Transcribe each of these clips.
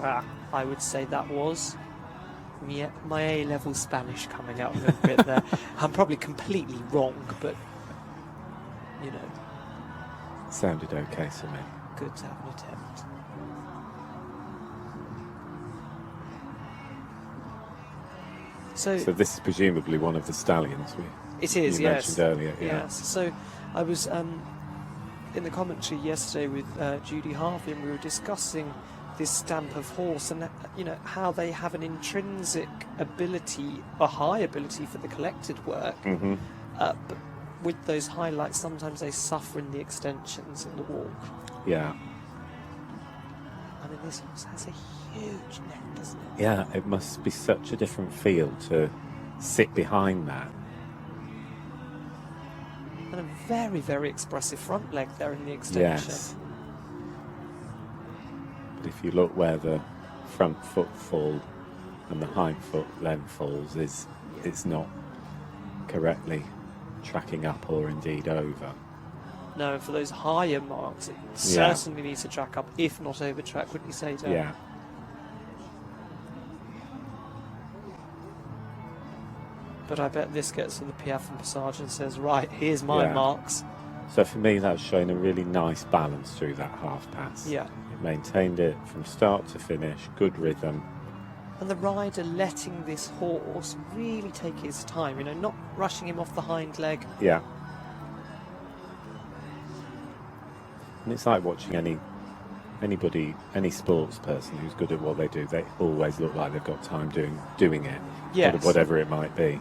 I would say that was my A-level Spanish coming out a little bit there. I'm probably completely wrong, but, you know. Sounded okay to me. Good to have an attempt. So this is presumably one of the stallions it is, you yes. mentioned earlier. Yeah. Yes. So I was in the commentary yesterday with Judy Harvey, and we were discussing this stamp of horse and, you know, how they have an intrinsic ability, a high ability for the collected work, but with those highlights sometimes they suffer in the extensions in the walk. Yeah. I mean, this horse has a huge neck, doesn't it? Yeah, it must be such a different feel to sit behind that. And a very, very expressive front leg there in the extension. Yes. But if you look where the front foot fall and the hind foot then falls, it's not correctly tracking up or indeed over. No, for those higher marks, it certainly needs to track up, if not over track, wouldn't you say, Dan? Yeah. But I bet this gets to the Piaffe and Passage and says, right, here's my marks. So for me, that's showing a really nice balance through that half pass. Yeah. It maintained it from start to finish, good rhythm. And the rider letting this horse really take his time, you know, not rushing him off the hind leg. Yeah. And it's like watching anybody, any sports person who's good at what they do. They always look like they've got time doing it. Yes. Whatever it might be.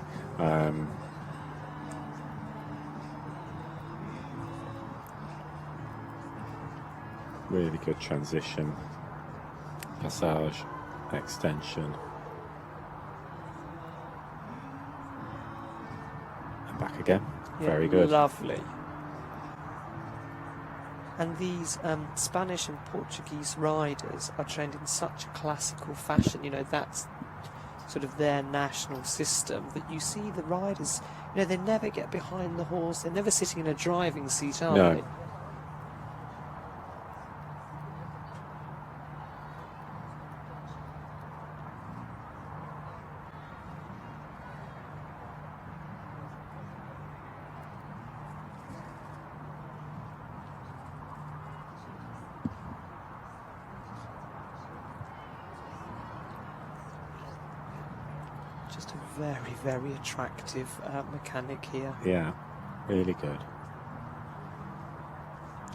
Really good transition, passage, extension, and back again. Yeah, very good. Lovely. And these Spanish and Portuguese riders are trained in such a classical fashion. You know, that's sort of their national system, that you see the riders, you know, they never get behind the horse. They're never sitting in a driving seat, are they? Just a very, very attractive mechanic here. Yeah, really good.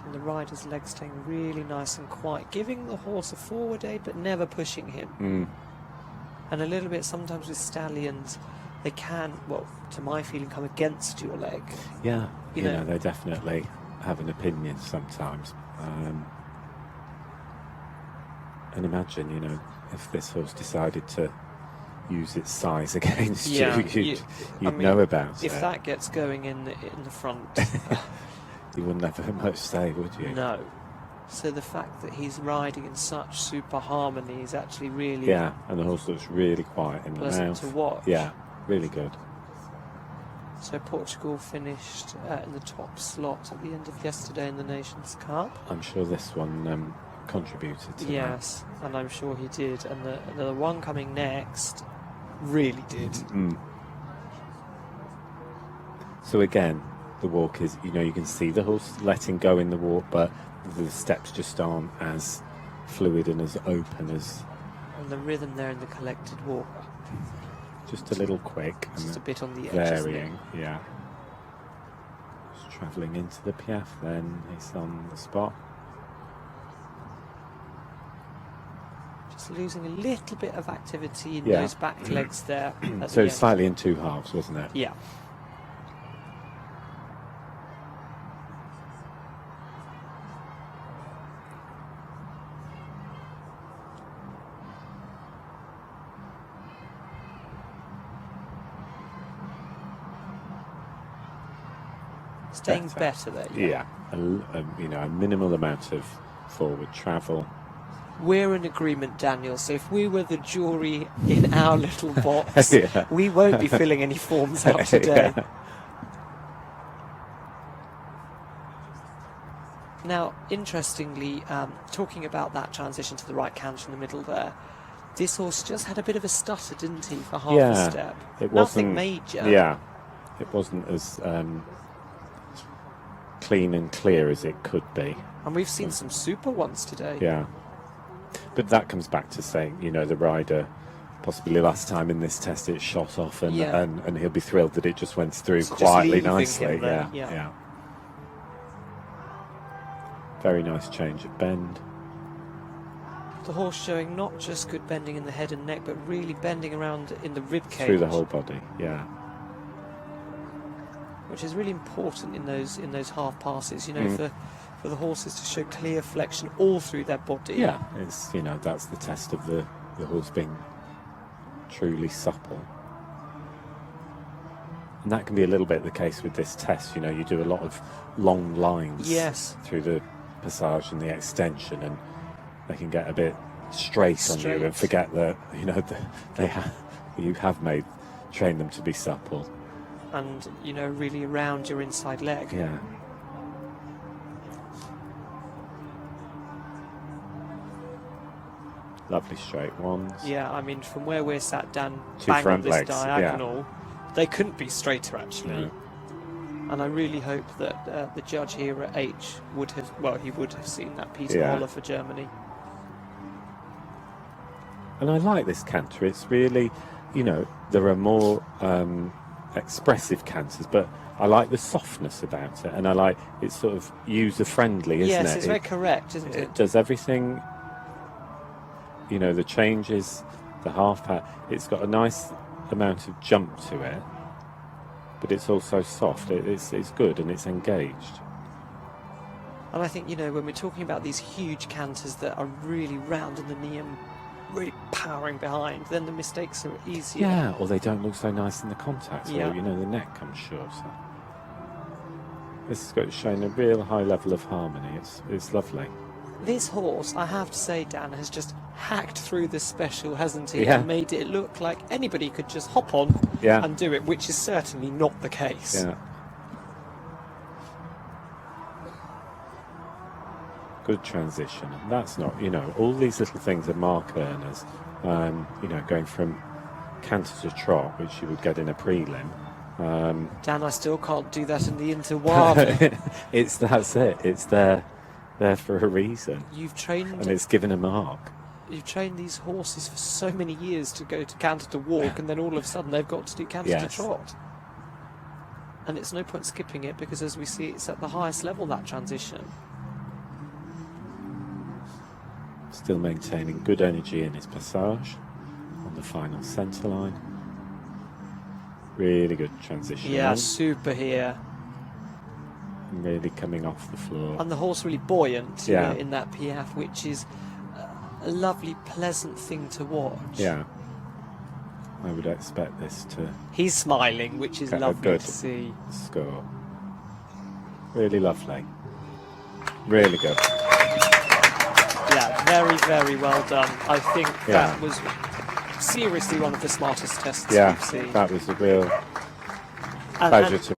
And the rider's legs staying really nice and quiet, giving the horse a forward aid but never pushing him. And a little bit sometimes with stallions, they can, well, to my feeling, come against your leg. Yeah, you know, they definitely have an opinion sometimes. And imagine, you know, if this horse decided to use its size against you'd know about it. If that gets going in the front, you wouldn't have much say, would you? No. So the fact that he's riding in such super harmony is actually really and the horse looks really quiet in the mouth. pleasant to watch. Yeah, really good. So Portugal finished in the top slot at the end of yesterday in the Nations Cup. I'm sure this one contributed to that. Yes, and I'm sure he did. And the one coming next really did. So again, the walk is, you know, you can see the horse letting go in the walk, but the steps just aren't as fluid and as open as... And the rhythm there in the collected walk. Just a little quick. Just a bit on the edge, varying, yeah. Just travelling into the Piaffe, then he's on the spot. Just losing a little bit of activity in those back legs there. So slightly in two halves, wasn't it? Yeah. Staying better there. Yeah, you know, a minimal amount of forward travel. We're in agreement, Daniel. So if we were the jury in our little box, we won't be filling any forms out today. Now, interestingly, talking about that transition to the right canter in the middle there, this horse just had a bit of a stutter, didn't he, for half a step? It Nothing wasn't major. Yeah, it wasn't as clean and clear as it could be. And we've seen some super ones today. Yeah, but that comes back to saying, you know, the rider, possibly last time in this test, it shot off, and he'll be thrilled that it just went through It's quietly, just leaving nicely. him there, Yeah. Very nice change of bend. The horse showing not just good bending in the head and neck, but really bending around in the rib cage. Through the whole body, yeah. Which is really important in those half passes, you know, for the horses to show clear flexion all through their body. Yeah, it's, you know, that's the test of the horse being truly supple. And that can be a little bit the case with this test. You know, you do a lot of long lines through the passage and the extension, and they can get a bit straight on you and forget that, you know, you have trained them to be supple. And, you know, really around your inside leg. Yeah. Lovely straight ones. Yeah, I mean, from where we're sat down, Two bang on front this legs, diagonal, they couldn't be straighter, actually. No. And I really hope that the judge here at H would have, well, he would have seen that Peter Holler for Germany. And I like this canter. It's really, you know, there are more expressive canters, but I like the softness about it, and I like it's sort of user-friendly, isn't it? Yes, it's very correct, isn't it? It does everything, you know, the changes, the half pat. It's got a nice amount of jump to it, but it's also soft. It's good, and it's engaged. And I think, you know, when we're talking about these huge canters that are really round in the knee and really powering behind, then the mistakes are easier. Yeah, or they don't look so nice in the contact, Yeah. or, you know, the neck comes short. So this is showing a real high level of harmony. It's lovely. This horse, I have to say, Dan, has just hacked through the special, hasn't he? Yeah. And made it look like anybody could just hop on and do it, which is certainly not the case. Yeah. Good transition. And that's not, you know, all these little things are mark earners. You know, going from canter to trot, which you would get in a prelim. Dan, I still can't do that in the interwar. That's it. It's there for a reason. You've trained, and it's given a mark. You've trained these horses for so many years to go to canter to walk, and then all of a sudden they've got to do canter to trot. And it's no point skipping it, because as we see, it's at the highest level, that transition. Still maintaining good energy in his passage on the final centre line. Really good transition. Yeah, super here. And really coming off the floor. And the horse really buoyant you know, in that piaffe, which is a lovely, pleasant thing to watch. Yeah. I would expect this to... He's smiling, which is lovely to see. Score. Really lovely. Really good. Yeah, very, very well done. I think that was seriously one of the smartest tests we've seen. That was a real pleasure to